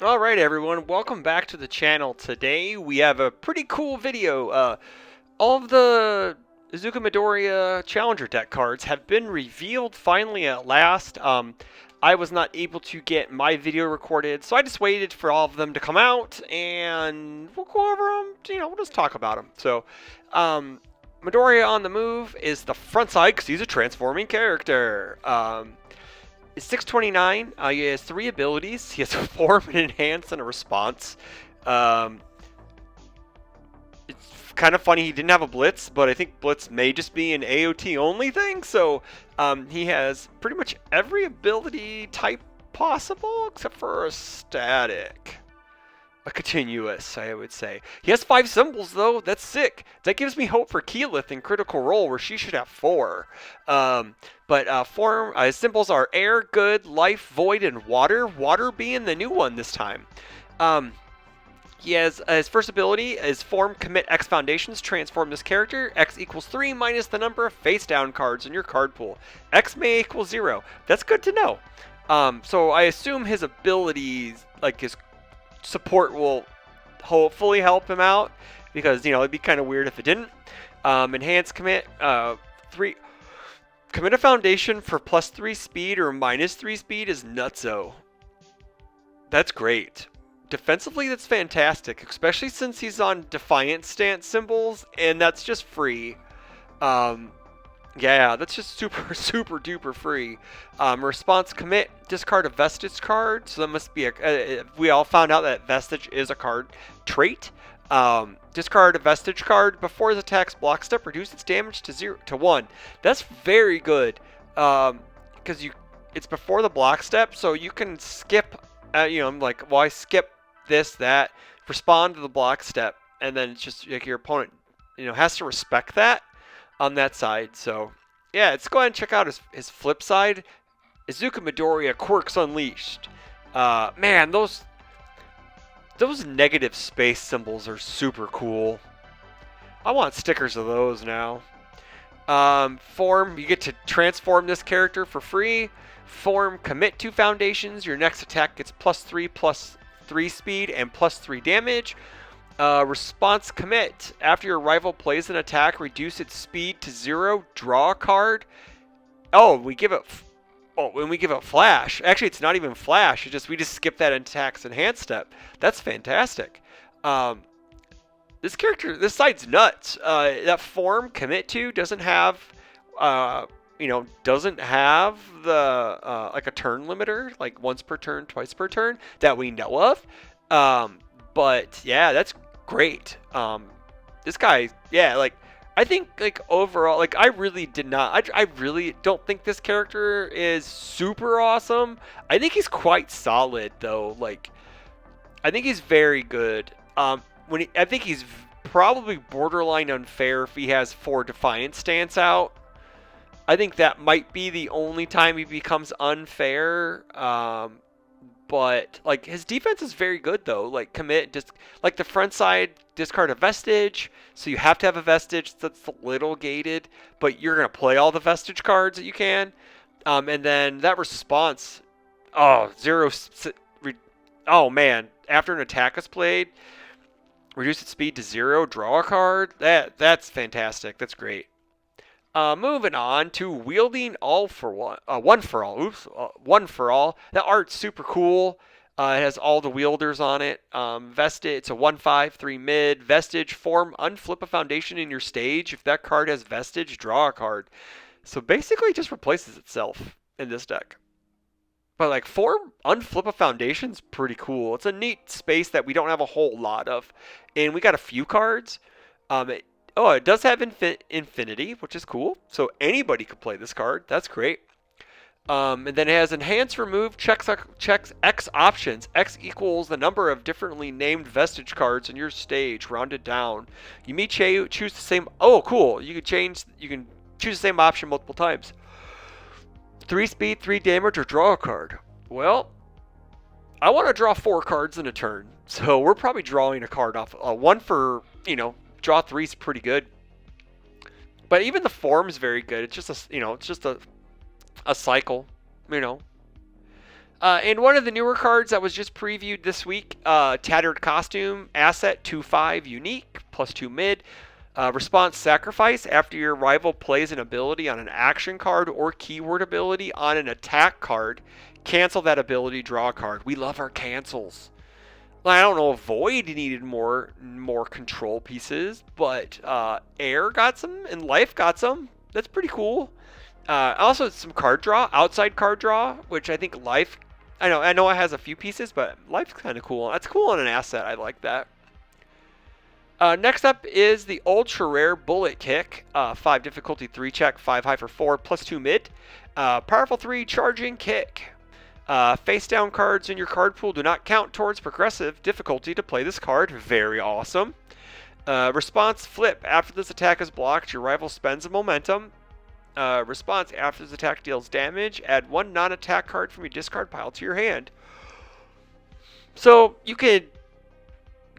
Alright everyone, welcome back to the channel. Today we have a pretty cool video. All of the Izuku Midoriya Challenger deck cards have been revealed finally at last. I was not able to get my video recorded, so I just waited for all of them to come out, and we'll go over them, we'll just talk about them. So, Midoriya on the move is the front side, because he's a transforming character. Is 629. He has 3 abilities. He has a form, an enhance, and a response. Um, it's kind of funny he didn't have a blitz, but I think blitz may just be an AOT only thing. So he has pretty much every ability type possible except for a static. A continuous, I would say. He has 5 symbols, though. That's sick. That gives me hope for Keyleth in Critical Role, where she should have 4. His symbols are air, good, life, void, and water. Water being the new one this time. He has his first ability is Form Commit X Foundations. Transform this character. X equals 3 minus the number of face down cards in your card pool. X may equal 0. That's good to know. So I assume his abilities, like his support, will hopefully help him out, because it'd be kind of weird if it didn't. Enhance commit 3 commit a foundation for +3 speed or -3 speed is nutso. That's great. Defensively, that's fantastic, especially since he's on defiant stance symbols, and that's just free. Yeah, that's just super duper free. Response commit, discard a vestige card. So that must be we all found out that vestige is a card trait. Discard a vestige card before his attack's block step. Reduce its damage to 0 to 1. That's very good. Because it's before the block step, so you can skip. I'm like, well, I skip this, that, respond to the block step, and then it's just like your opponent, has to respect that on that side. So yeah, let's go ahead and check out his flip side. Izuku Midoriya Quirks Unleashed. Man, those negative space symbols are super cool. I want stickers of those now. Form, you get to transform this character for free. Form, commit 2 foundations. Your next attack gets +3 speed and +3 damage. Response commit. After your rival plays an attack, reduce its speed to 0. Draw a card. Oh, when we give it flash. Actually, it's not even flash. We just skip that attack's enhance step. That's fantastic. This side's nuts. That form commit to doesn't have, doesn't have the like a turn limiter, like once per turn, twice per turn that we know of. But yeah, that's great. This guy, yeah, like I think like overall, like I really don't think this character is super awesome. I think he's quite solid though. Like I think he's very good. I think he's probably borderline unfair if he has 4 Defiant stance out. I think that might be the only time he becomes unfair. But like his defense is very good though. Like commit, just like the front side, discard a vestige. So you have to have a vestige that's a little gated, but you're gonna play all the vestige cards that you can. And then that response, oh, 0. Oh man, after an attack is played, reduce its speed to 0. Draw a card. That's fantastic. That's great. Moving on to wielding all for one, one for all. Oops, one for all. That art's super cool. It has all the wielders on it. Vestige, it's a 1/5/3 mid. Vestige, form, unflip a foundation in your stage. If that card has vestige, draw a card. So basically, it just replaces itself in this deck. But like form, unflip a foundation's pretty cool. It's a neat space that we don't have a whole lot of, and we got a few cards. It does have infinity, which is cool. So anybody could play this card. That's great. And then it has enhance, remove, checks X options. X equals the number of differently named vestige cards in your stage, rounded down. You may choose the same. Oh, cool. You can choose the same option multiple times. 3 speed, 3 damage, or draw a card. Well, I want to draw 4 cards in a turn, so we're probably drawing a card off. One for draw 3 is pretty good. But even the form's very good. It's just a cycle, And one of the newer cards that was just previewed this week, Tattered Costume, Asset 2/5, Unique, +2 mid. Response Sacrifice. After your rival plays an ability on an action card or keyword ability on an attack card, cancel that ability, draw a card. We love our cancels. I don't know if Void needed more control pieces, but Air got some and Life got some. That's pretty cool. Also, some card draw, outside card draw, which I think Life. I know it has a few pieces, but Life's kind of cool. That's cool on an asset. I like that. Next up is the ultra rare Bullet Kick. 5 difficulty, 3 check, 5 high for 4, +2 mid. Powerful 3 charging kick. Face down cards in your card pool do not count towards progressive difficulty to play this card. Very awesome. Response Flip. After this attack is blocked, your rival spends a momentum. Response. After this attack deals damage, add 1 non-attack card from your discard pile to your hand. So you could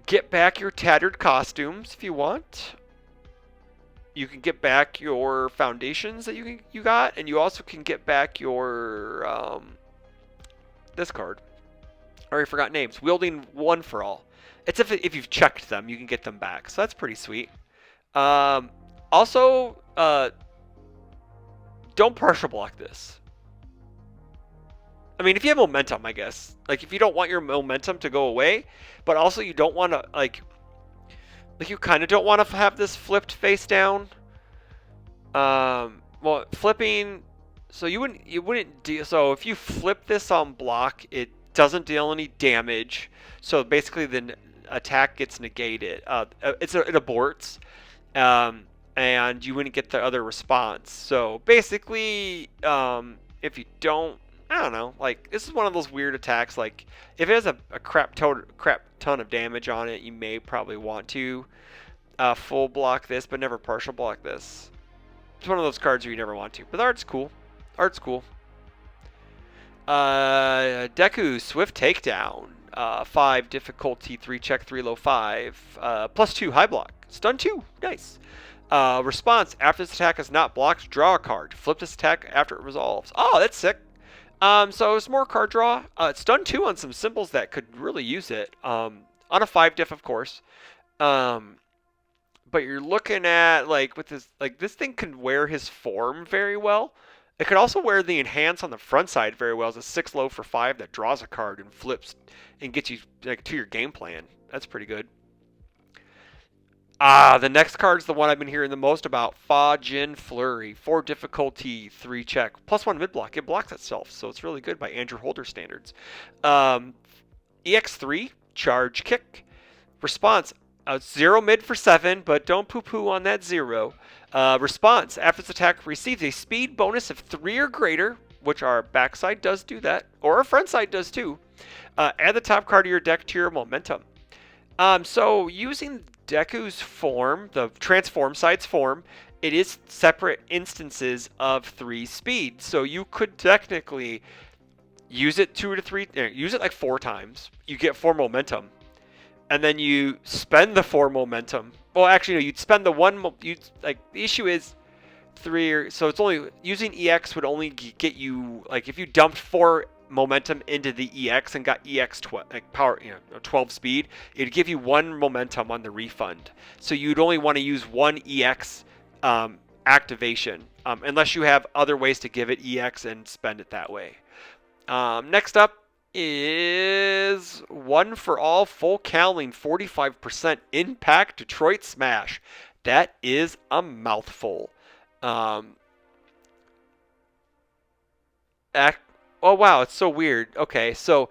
get back your tattered costumes if you want. You can get back your foundations that you got, and you also can get back your this card. I already forgot names. Wielding One for All. It's if you've checked them, you can get them back. So that's pretty sweet. Also, don't partial block this. I mean, if you have momentum, I guess. Like, if you don't want your momentum to go away, but also you don't want to, like you kind of don't want to have this flipped face down. Well, flipping, so you wouldn't deal, so if you flip this on block, it doesn't deal any damage. So basically the attack gets negated. It aborts. And you wouldn't get the other response. So basically, if you don't, I don't know, like, this is one of those weird attacks. Like, if it has a crap ton of damage on it, you may probably want to full block this, but never partial block this. It's one of those cards where you never want to. But the art's cool. Art's cool. Deku, Swift Takedown. 5 difficulty, 3 check, 3 low, 5. +2 high block. Stun 2. Nice. Response. After this attack is not blocked, draw a card. Flip this attack after it resolves. Oh, that's sick. So it's more card draw. It's done 2 on some symbols that could really use it. On a 5 diff, of course. But you're looking at, like, with this, like, this thing can wear his form very well. It could also wear the enhance on the front side very well as a 6 low for 5 that draws a card and flips and gets you, like, to your game plan. That's pretty good. The next card's the one I've been hearing the most about. Fa Jin Flurry. 4 difficulty, 3 check. +1 mid block. It blocks itself, so it's really good by Andrew Holder standards. EX3, charge kick. Response. 0 mid for 7, but don't poo-poo on that 0. Response. After this attack receives a speed bonus of 3 or greater, which our backside does do that, or our front side does too. Add the top card of your deck to your momentum. So using Deku's form, the transform side's form, it is separate instances of 3 speed. So you could technically use it 2 to 3, use it like 4 times. You get 4 momentum. And then you spend the 4 momentum. Well, actually, no, you'd spend the 1, the issue is 3, so it's only, using EX would only get you, like, if you dumped 4 momentum into the EX and got EX 12, like power, 12 speed, it'd give you 1 momentum on the refund. So you'd only want to use 1 EX activation, unless you have other ways to give it EX and spend it that way. Next up is One for All Full Cowling 45% Impact Detroit Smash. That is a mouthful. Oh wow, it's so weird. Okay, so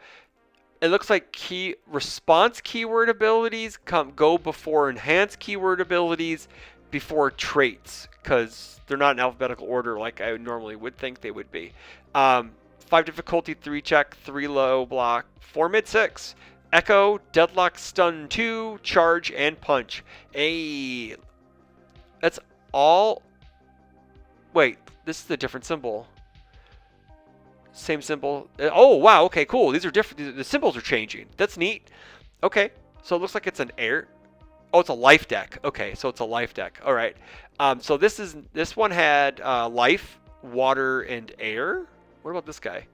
it looks like response keyword abilities go before enhanced keyword abilities before traits, because they're not in alphabetical order like I normally would think they would be. 5 difficulty, 3 check, 3 low block, 4 mid 6. Echo, Deadlock, Stun 2, Charge, and Punch. Hey, that's all. Wait, this is a different symbol. Same symbol. Oh, wow. Okay, cool. These are different. The symbols are changing. That's neat. Okay, so it looks like it's an air. Oh, it's a life deck. Okay, so it's a life deck. All right. So this one had life, water, and air. What about this guy?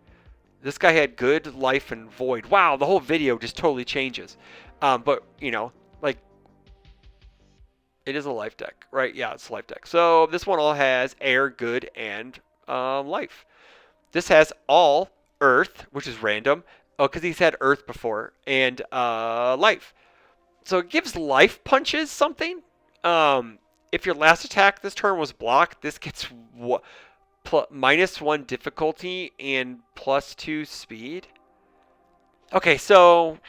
This guy had good, life, and void. Wow, the whole video just totally changes. But, you know, like, it is a life deck, right? Yeah, it's a life deck. So this one all has air, good, and life. This has all earth, which is random. Oh, because he's had earth before, and life. So it gives life punches something. If your last attack this turn was blocked, this gets -1 difficulty and +2 speed. Okay, so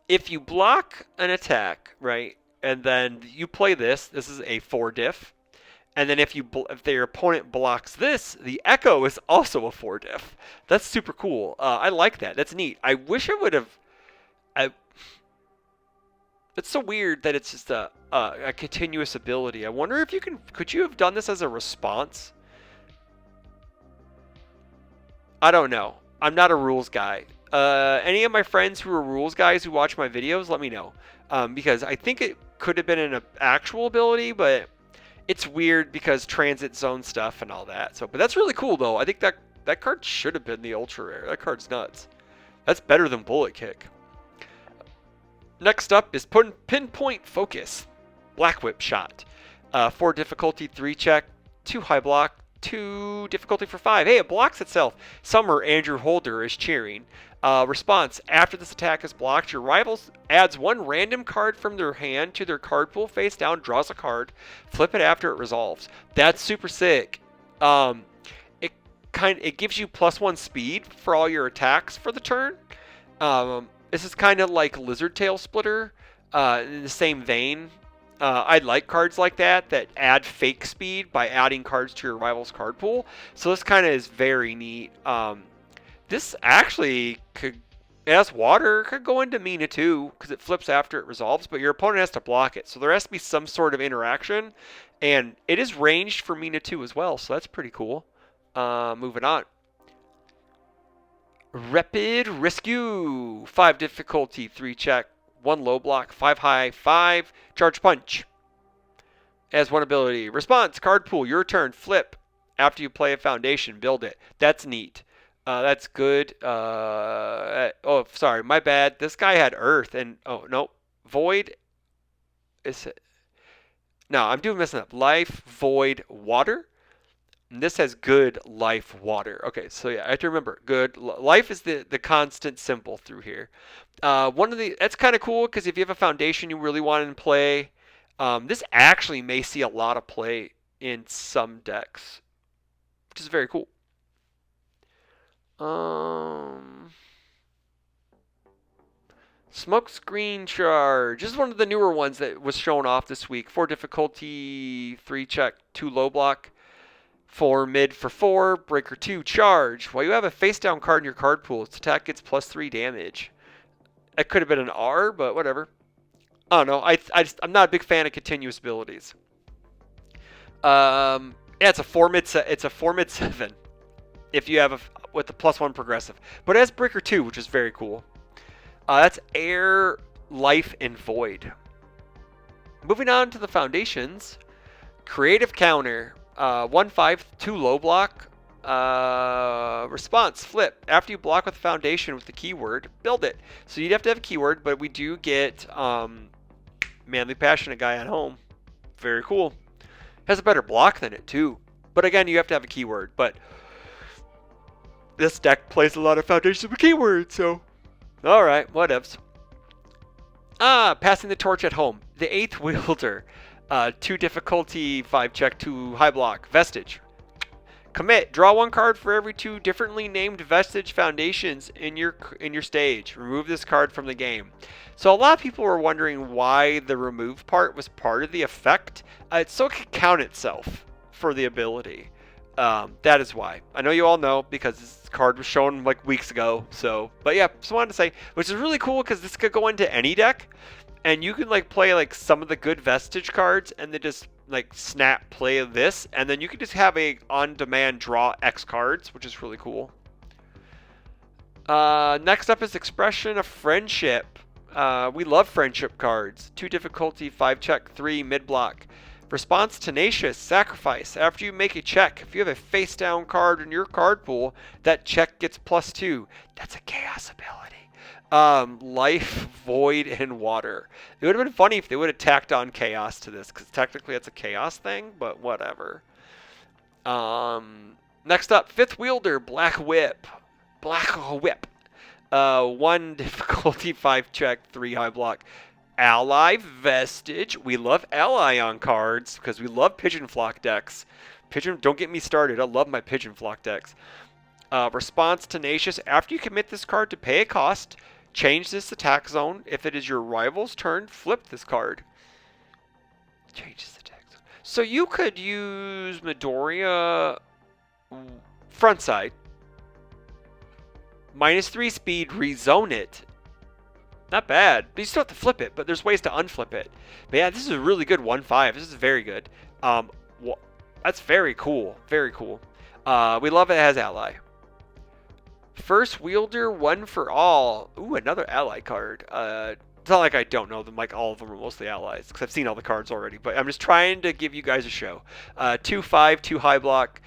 if you block an attack, right, and then you play this is a 4 diff. And then if their opponent blocks this, the Echo is also a 4 diff. That's super cool. I like that. That's neat. I wish I would have. It's so weird that it's just a continuous ability. I wonder if could you have done this as a response? I don't know. I'm not a rules guy. Any of my friends who are rules guys who watch my videos, let me know. Because I think it could have been an actual ability, but it's weird because transit zone stuff and all that. So, but that's really cool though. I think that card should have been the ultra rare. That card's nuts. That's better than bullet kick. Next up is pinpoint focus, black whip shot. 4 difficulty, 3 check, 2 high block, 2 difficulty for 5. Hey, it blocks itself. Summer Andrew Holder is cheering. Response: after this attack is blocked, your rival adds 1 random card from their hand to their card pool face down, draws a card, flip it after it resolves. That's super sick. It gives you +1 speed for all your attacks for the turn. This is kind of like Lizard Tail Splitter, in the same vein. I like cards like that add fake speed by adding cards to your rival's card pool. So this kind of is very neat. This actually it has water, could go into Mina too, because it flips after it resolves, but your opponent has to block it. So there has to be some sort of interaction, and it is ranged for Mina 2 as well, so that's pretty cool. Moving on. Rapid Rescue. 5 difficulty, 3 check, 1 low block, 5 high, 5 charge punch. Has 1 ability. Response: card pool, your turn, flip. After you play a foundation, build it. That's neat. That's good. Oh, sorry, my bad. This guy had earth and oh no, void. Is it? No, I'm messing up. Life, void, water. And this has good, life, water. Okay, so yeah, I have to remember. Good life is the constant symbol through here. That's kind of cool because if you have a foundation you really want to play, this actually may see a lot of play in some decks, which is very cool. Smoke Screen Charge. This is one of the newer ones that was shown off this week. 4 difficulty, 3 check, 2 low block. 4 mid for 4, breaker 2, charge. While you have a face down card in your card pool, its attack gets +3 damage. It could have been an R, but whatever. I don't know. I'm not a big fan of continuous abilities. Yeah, it's a 4 mid 7 if you have with the +1 progressive. But it has breaker 2, which is very cool. That's air, life, and void. Moving on to the foundations. Creative counter. 1/5, 2 low block. Response: flip. After you block with the foundation with the keyword, build it. So you'd have to have a keyword, but we do get Manly Passionate Guy at home. Very cool. Has a better block than it too. But again, you have to have a keyword. But this deck plays a lot of foundations with keywords, so alright, whatevs. Passing the torch at home. The 8th wielder. 2 difficulty, 5 check, 2 high block. Vestige. Commit. Draw 1 card for every 2 differently named Vestige foundations in your stage. Remove this card from the game. So a lot of people were wondering why the remove part was part of the effect. It's so it can count itself for the ability. That is why. I know you all know because this card was shown like weeks ago. So, but yeah, just wanted to say, which is really cool because this could go into any deck. And you can like play like some of the good Vestige cards and then just like snap play this. And then you can just have a on-demand draw X cards, which is really cool. Next up is Expression of Friendship. We love friendship cards. 2 difficulty, 5 check, 3 mid block. Response tenacious, sacrifice. After you make a check, if you have a face down card in your card pool, that check gets +2. That's a chaos ability. Life, void, and water. It would have been funny if they would have tacked on chaos to this, because technically it's a chaos thing, but whatever. Next up, fifth wielder, Black Whip. Black Whip. 1 difficulty, 5 check, 3 high block. Ally Vestige. We love Ally on cards because we love Pigeon Flock decks. Don't get me started. I love my Pigeon Flock decks. Response Tenacious. After you commit this card to pay a cost, change this attack zone. If it is your rival's turn, flip this card. Change this attack zone. So you could use Midoriya front side. -3 speed, rezone it. Not bad, but you still have to flip it, but there's ways to unflip it. But yeah, this is a really good 1/5. This is very good. Well, that's very cool. Very cool. We love it as ally. First wielder, 1 for all. Ooh, another ally card. It's not like I don't know them, like all of them are mostly allies, because I've seen all the cards already, but I'm just trying to give you guys a show. 2/5, 2 high block.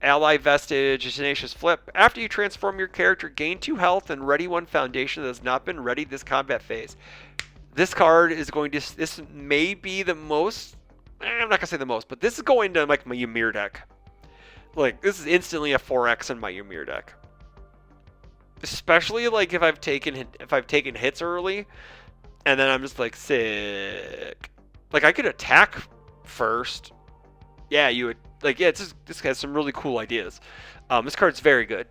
Ally Vestige, Tenacious Flip. After you transform your character, gain 2 health and ready 1 foundation that has not been readied this combat phase. This card is going to... This may be the most... I'm not going to say the most, but this is going to like my Ymir deck. Like, this is instantly a 4x in my Ymir deck. Especially like if I've taken hits early, and then I'm just like, sick. Like, I could attack first. Yeah, you would... Like, yeah, this has some really cool ideas. This card's very good.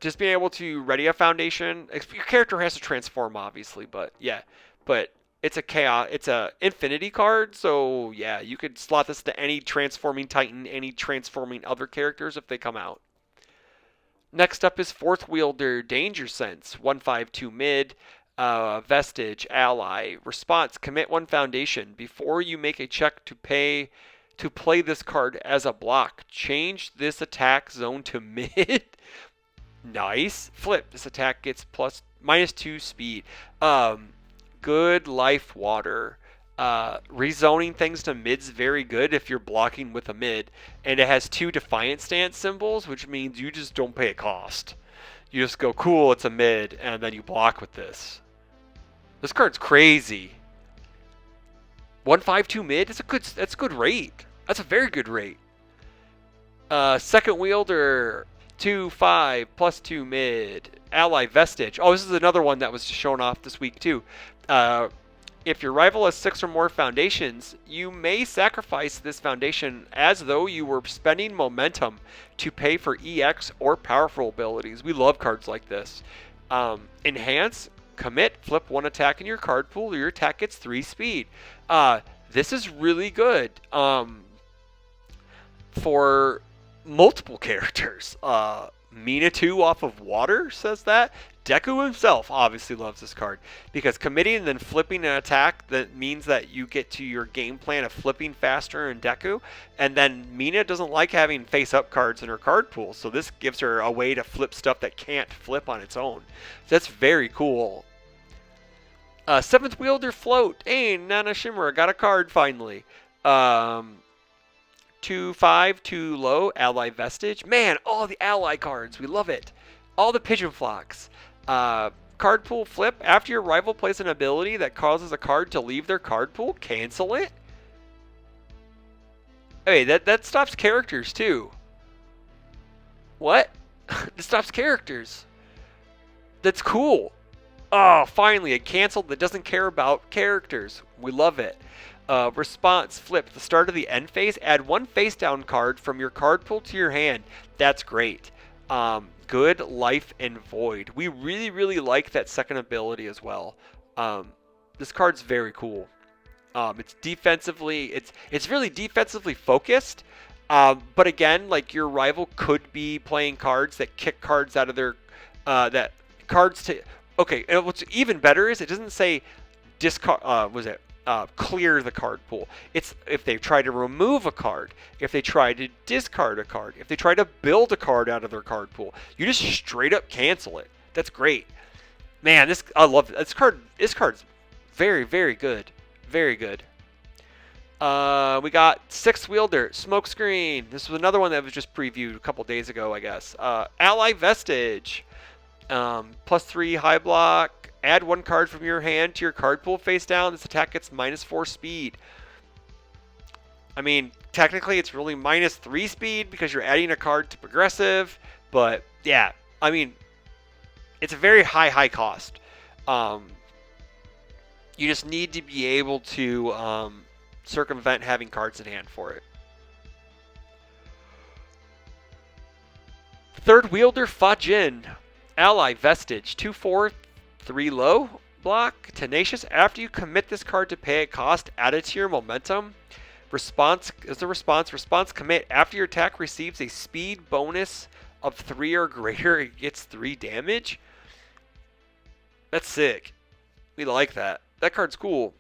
Just being able to ready a foundation. Your character has to transform, obviously, but yeah. But it's a infinity card, so yeah, you could slot this to any transforming Titan, any transforming other characters if they come out. Next up is fourth wielder, Danger Sense. 1/5/2 mid. Vestige, ally. Response, commit 1 foundation. Before you make a check to play this card as a block, change this attack zone to mid. Nice. Flip. This attack gets -2 speed. Good life, water. Rezoning things to mid's very good if you're blocking with a mid. And it has 2 defiant stance symbols, which means you just don't pay a cost. You just go, cool, it's a mid, and then you block with this. This card's crazy. 1/5/2 mid. That's a good rate. That's a very good rate. Second wielder, 2/5 +2 mid. Ally Vestige. Oh, this is another one that was shown off this week too. If your rival has 6 or more foundations, you may sacrifice this foundation as though you were spending momentum to pay for EX or powerful abilities. We love cards like this. Enhance, commit, flip 1 attack in your card pool, or your attack gets 3 speed. This is really good for multiple characters. Mina 2 off of water says that. Deku himself obviously loves this card because committing and then flipping an attack, that means that you get to your game plan of flipping faster in Deku, and then Mina doesn't like having face-up cards in her card pool, so this gives her a way to flip stuff that can't flip on its own. So that's very cool. Seventh wielder, float. Hey, Nana Shimura got a card finally. 2/5, 2 low, ally Vestige. Man, all the ally cards, we love it. All the Pigeon Flocks. Card pool flip. After your rival plays an ability that causes a card to leave their card pool, cancel it. Hey, that stops characters too. What? It stops characters. That's cool. Oh, finally, a canceled that doesn't care about characters. We love it. Response, flip. At the start of the end phase, add 1 face down card from your card pool to your hand. That's great. Good, life, and void. We really, really like that second ability as well. This card's very cool. It's defensively, it's really defensively focused. But again, like, your rival could be playing cards that kick cards out of their, okay, and what's even better is it doesn't say discard, clear the card pool. It's if they try to remove a card, if they try to discard a card, if they try to build a card out of their card pool, you just straight up cancel it. That's great. Man, I love this card. This card's very, very good. Very good. We got Six Wielder, Smokescreen. This was another one that was just previewed a couple days ago, I guess. Ally Vestige, +3 high block. Add one card from your hand to your card pool face down. This attack gets -4 speed. I mean, technically it's really -3 speed because you're adding a card to progressive, but yeah, I mean, it's a very high cost. You just need to be able to circumvent having cards in hand for it. Third Wielder Fajin, Ally Vestige, 2/4, 3 low block, Tenacious. After you commit this card to pay a cost, add it to your momentum. Response is the response. Response commit. After your attack receives a speed bonus of 3 or greater, it gets 3 damage. That's sick. We like that. That card's cool.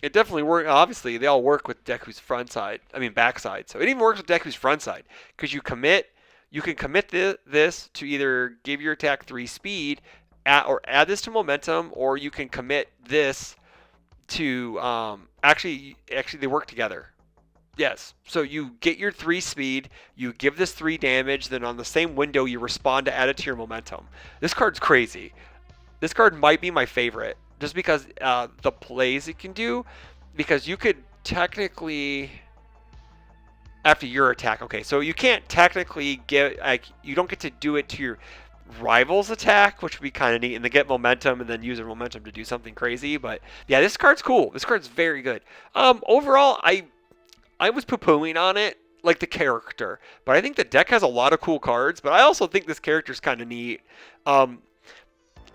It definitely works. Obviously, they all work with Deku's front side. I mean, back side. So it even works with Deku's front side because you can commit this to either give your attack 3 speed, or add this to momentum, or you can commit this to actually they work together. Yes. So you get your 3 speed, you give this 3 damage, then on the same window you respond to add it to your momentum. This card's crazy. This card might be my favorite just because the plays it can do, because you could technically after your attack. Okay, so you can't technically you don't get to do it to your rival's attack, which would be kind of neat, and then get momentum and then use their momentum to do something crazy. But yeah, this card's cool. This card's very good. Overall, I was poo-pooing on it, like the character, but I think the deck has a lot of cool cards. But I also think this character's kind of neat.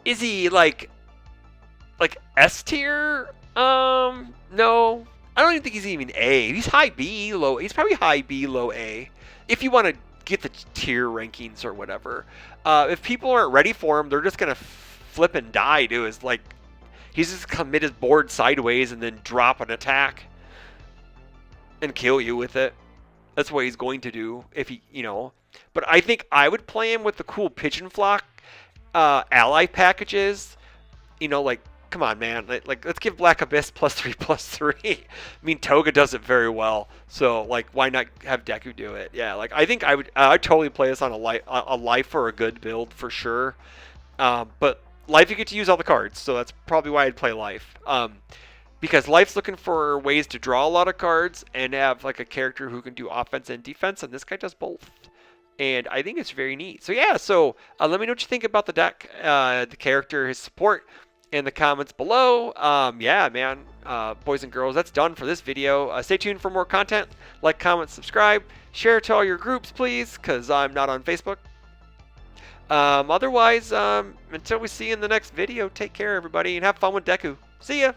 Is he like S tier? No. I don't even think he's even A. He's high B, low. He's probably high B, low A. If you want to get the tier rankings or whatever. If people aren't ready for him, they're just gonna flip and die. He's just commit his board sideways and then drop an attack and kill you with it. That's what he's going to do if he, But I think I would play him with the cool Pigeon Flock ally packages. Come on, man. Let's give Black Abyss +3/+3. I mean, Toga does it very well. So, why not have Deku do it? Yeah, I think I'd totally play this on a life or a good build for sure. But life, you get to use all the cards. So that's probably why I'd play life. Because life's looking for ways to draw a lot of cards and have, a character who can do offense and defense. And this guy does both. And I think it's very neat. So, yeah. So, let me know what you think about the deck, the character, his support, in the comments below. Yeah, man, boys and girls, that's done for this video. Stay tuned for more content. Like, comment, subscribe, share to all your groups, please, because I'm not on Facebook. Otherwise, until we see you in the next video, take care, everybody, and have fun with Deku. See ya!